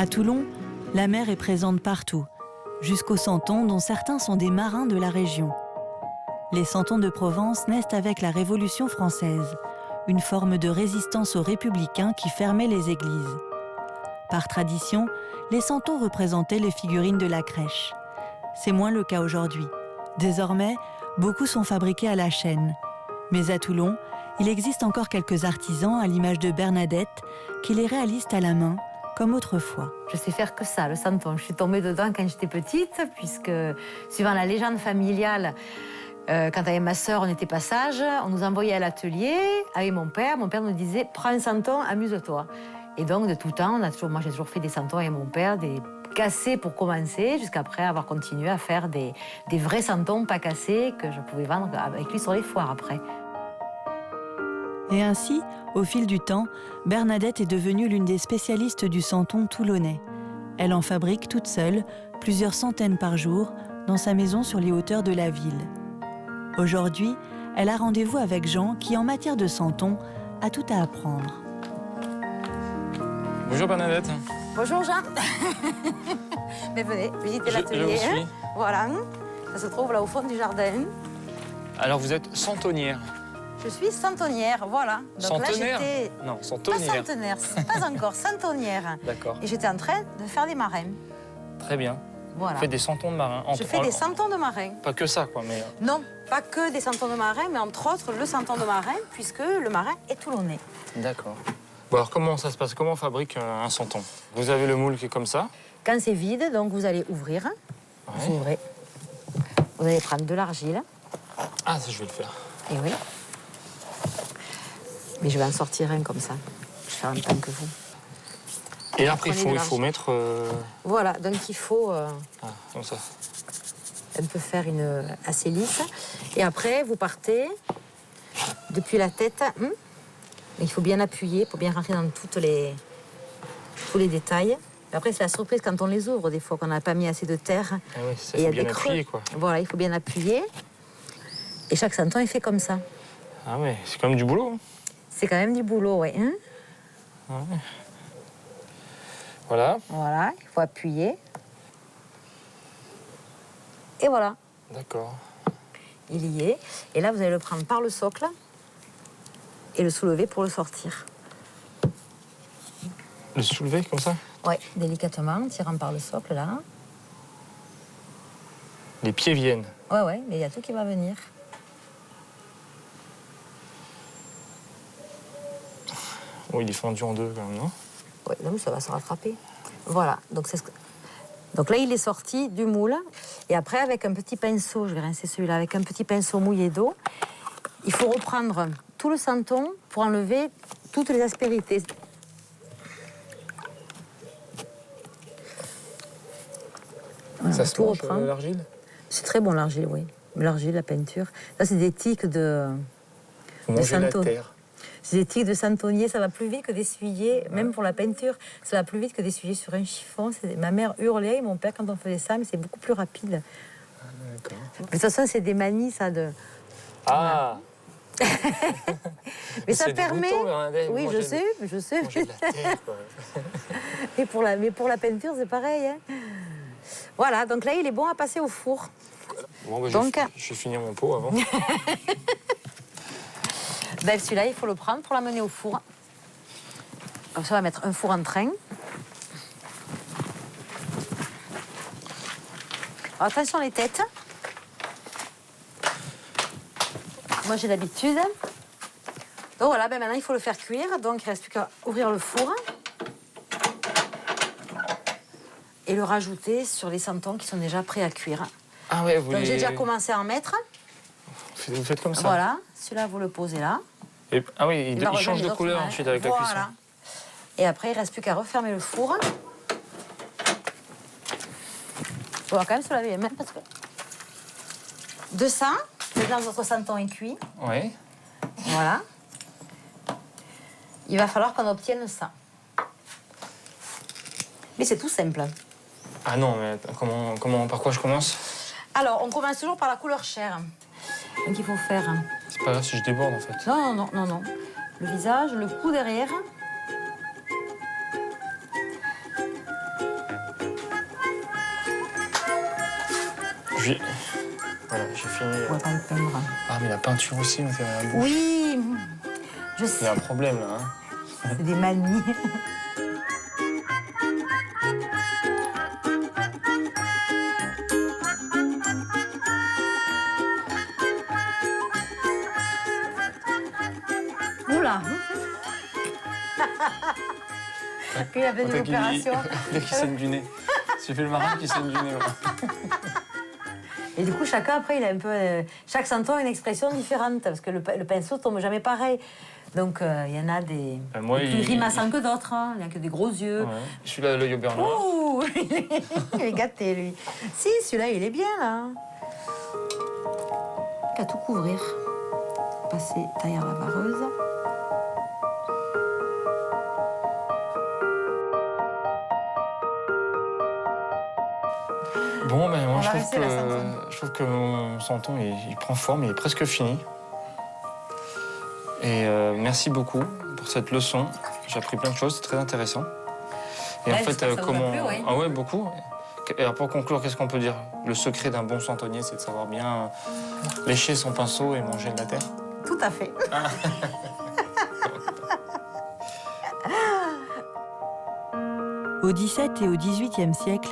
À Toulon, la mer est présente partout, jusqu'aux santons dont certains sont des marins de la région. Les santons de Provence naissent avec la Révolution française, une forme de résistance aux républicains qui fermaient les églises. Par tradition, les santons représentaient les figurines de la crèche. C'est moins le cas aujourd'hui. Désormais, beaucoup sont fabriqués à la chaîne. Mais à Toulon, il existe encore quelques artisans, à l'image de Bernadette, qui les réalisent à la main, comme autrefois. Je sais faire que ça, le santon. Je suis tombée dedans quand j'étais petite, puisque, suivant la légende familiale, quand avec ma sœur, on était pas sages, on nous envoyait à l'atelier avec mon père. Mon père nous disait « Prends un santon, amuse-toi ». Et donc, de tout temps, moi j'ai toujours fait des santons avec mon père, des cassés pour commencer, jusqu'après avoir continué à faire des vrais santons pas cassés que je pouvais vendre avec lui sur les foires après. Et ainsi, au fil du temps, Bernadette est devenue l'une des spécialistes du santon toulonnais. Elle en fabrique toute seule, plusieurs centaines par jour, dans sa maison sur les hauteurs de la ville. Aujourd'hui, elle a rendez-vous avec Jean qui, en matière de santon, a tout à apprendre. Bonjour Bernadette. Bonjour Jean. Mais venez, visitez l'atelier. Je vous suis. Voilà, ça se trouve là au fond du jardin. Alors vous êtes santonnière. Je suis santonnière, voilà. Donc Centenaire? là, j'étais Non, pas santonnière. centenaire, pas encore, santonnière. D'accord. Et j'étais en train de faire des marins. Très bien. Voilà. Vous faites des santons de marins. Je fais des santons de marins. Pas que ça, quoi, mais... Non, pas que des santons de marins, mais entre autres le santon de marin, puisque le marin est toulonnais. D'accord. Bon, alors comment ça se passe? Comment on fabrique un santon? Vous avez le moule qui est comme ça. Quand c'est vide, donc vous allez ouvrir. Ouais. Vous ouvrez. Vous allez prendre de l'argile. Ah, ça, je vais le faire. Et oui. Mais je vais en sortir un comme ça. Je vais faire en même temps que vous. Et après, Prenez de il faut l'argile. mettre... Voilà, donc il faut Ah, comme ça. un peu faire une assez lisse. Et après, vous partez depuis la tête. Il faut bien appuyer pour bien rentrer dans tous les détails. Et après, c'est la surprise quand on les ouvre, des fois, qu'on n'a pas mis assez de terre. Ah oui, ça, Et il y faut a bien des creux. appuyer, quoi. Voilà, il faut bien appuyer. Et chaque santon est fait comme ça. Ah ouais, c'est quand même du boulot. Hein. C'est quand même du boulot, oui. Hein, Ouais. Voilà. voilà, il faut appuyer. Et voilà, D'accord. il y est. Et là, vous allez le prendre par le socle et le soulever pour le sortir. Le soulever, comme ça? Oui, délicatement, en tirant par le socle, là. Les pieds viennent. Ouais, mais il y a tout qui va venir. Oh, il est fendu en deux, quand même, non? Oui, non, ça va se rattraper. Voilà, donc donc là, il est sorti du moule. Et après, avec un petit pinceau, je vais rincer celui-là, avec un petit pinceau mouillé d'eau, il faut reprendre tout le santon pour enlever toutes les aspérités. Voilà, Ça se tout mange, reprendre. l'argile? C'est très bon, l'argile, oui. L'argile, la peinture. Ça, c'est des tiques de Vous mangez la santon. terre. C'est des tiques de santonnier, ça va plus vite que d'essuyer, même pour la peinture, ça va plus vite que d'essuyer sur un chiffon. Ma mère hurlait, et mon père, quand on faisait ça, mais c'est beaucoup plus rapide. D'accord. De toute façon, c'est des manies, ça, de... Ah! Mais ça c'est permet... dégoûtant, Bernadette. Oui, Manger je sais. Manger de la terre, quoi. Mais pour la peinture, c'est pareil. Hein. Voilà, donc là, il est bon à passer au four. Bon, bah, Donc- je vais finir mon pot avant. Ben, celui-là, il faut le prendre pour l'amener au four. Comme ça, on va mettre un four en train. Alors, attention les têtes. Moi, j'ai l'habitude. Donc voilà, ben maintenant, il faut le faire cuire. Donc, il ne reste plus qu'à ouvrir le four. Et le rajouter sur les santons qui sont déjà prêts à cuire. Ah ouais, vous Donc, les... j'ai déjà commencé à en mettre. Vous faites comme ça? Voilà. Celui-là, vous le posez là. Et... Ah oui, va il change de revenir couleur autrement. ensuite avec la cuisson. Voilà. Et après, il ne reste plus qu'à refermer le four. Il faut quand même se laver les mains parce que... De ça, maintenant votre santon est cuit. Oui. Voilà. Il va falloir qu'on obtienne ça. Mais c'est tout simple. Ah non, mais attends, par quoi je commence? Alors, on commence toujours par la couleur chair. Donc il faut faire... C'est pas grave si je déborde en fait. Non. Le visage, le cou derrière. Voilà, j'ai fini. On va pas le peindre. Ah, mais la peinture aussi, on dirait la bouche. Oui, je Il y sais. a un problème, là. Hein. C'est des manies. Oula. Il a fait une opération. Dès qu'il saigne du nez. J'ai fait le marin qui saigne du nez. Ouais. Et du coup, chacun, après, il a un peu... chaque santon a une expression différente, parce que le pinceau ne tombe jamais pareil. Donc, il y en a des Moi, plus grimaçants que d'autres. Hein. Il n'y a que des gros yeux. Ouais. Celui-là, l'œil au beurre noir. Ouh, il est gâté, lui. Si, celui-là, il est bien, là. Qu'à tout couvrir. Passer tailleur la vareuse. Bon, ben moi, On je va trouve, rester la santon. je trouve que mon santon, il prend forme, il est presque fini. Et merci beaucoup pour cette leçon. J'ai appris plein de choses, c'est très intéressant. Et Ouais, en fait, j'espère que ça vous a comment... plu, oui. Ah ouais, beaucoup. Et alors, pour conclure, qu'est-ce qu'on peut dire? Le secret d'un bon santonnier, c'est de savoir bien lécher son pinceau et manger de la terre. Tout à fait. Au XVIIe et au XVIIIe siècle,